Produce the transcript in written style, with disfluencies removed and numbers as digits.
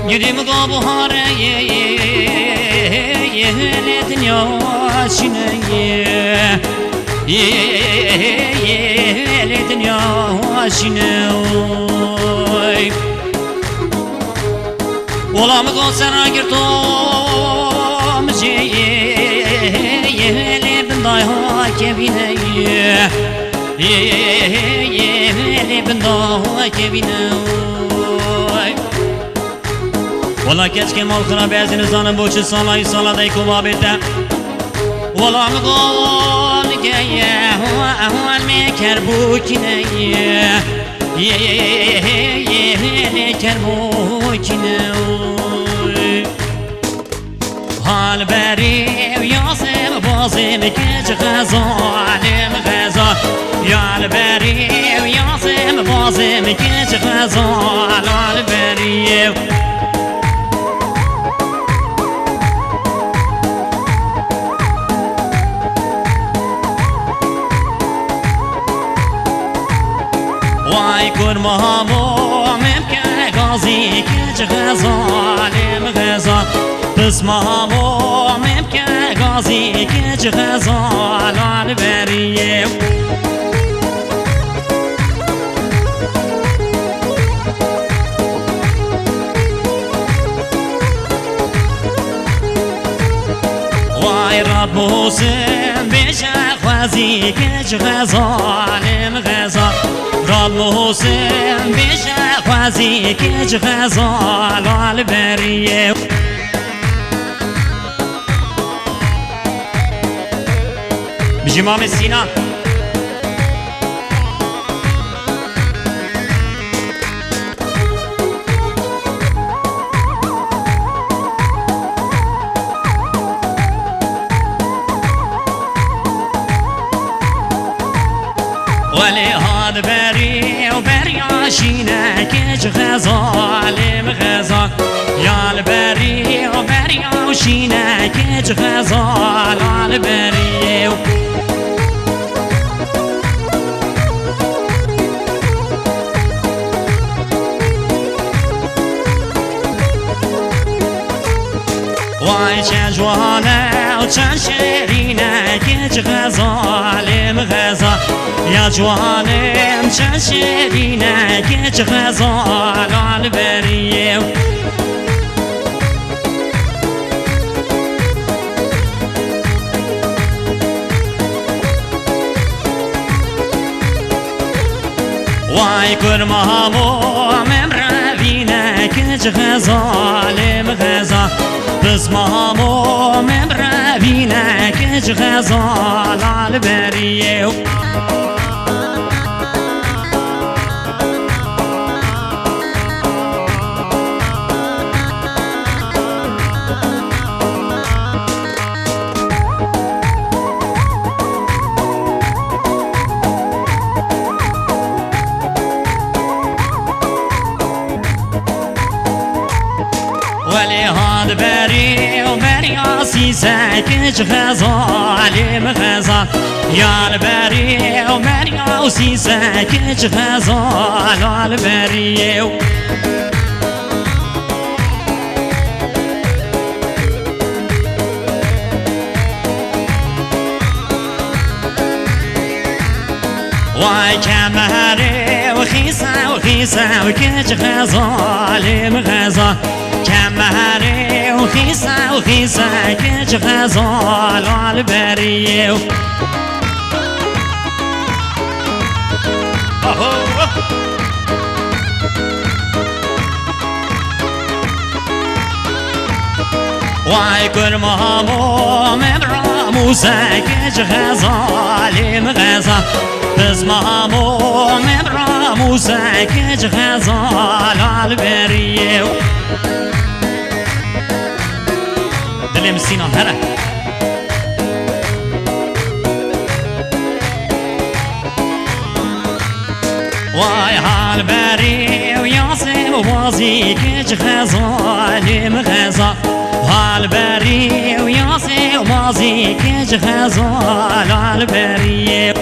گریم گابو هاره یه دنیا شینه یه دنیا شینه ولا مگو سر گرتو مجی یه بندای ها کبینه یه بندای کبینه ولا کس که مال خراب از نزانم بوچه سالای سالا دای کوابیده ولا مگو نگه احوال میکر بوکنه میکر بوکنه حال بری و یاسم بازم که غزالم غزال یال بری و یاسم بازم که غزال بری وای کرمامو ممکن غازی که غزالم غزال بسمامو ممکن غازی که غزال بریه وای ربوسم بیشه خوازی که غزالم غزال ربوسم بیشه خوازی که غزال بریه بجمام سینا ولی هاد بری و بری آشینه که غزالم غزال یال بری و بری آشینه که غزال بری وای چه جوانه و چه شیرینه که غزالم غزال یا جوانم چه شیرینه که غزال بریه وای کرمامو ممروینه که غزالم غزال بسمامو ممروینه که غزال بریه ولی هاد بری و بری آسیسه که غزالم غزال یال بری و بری آسیسه که غزال بری وای کمره و خیسه و که غزالم غزال کمره و خیسه که غزال بریه وای کرمامو مبراموسه که غزالم غزال بسمامو مبراموسه که غزال بریه دلم سینام هره وای حال بری و یاسم و بازی که غزالم غزال حال بری و یاسم و بازی که غزال بریه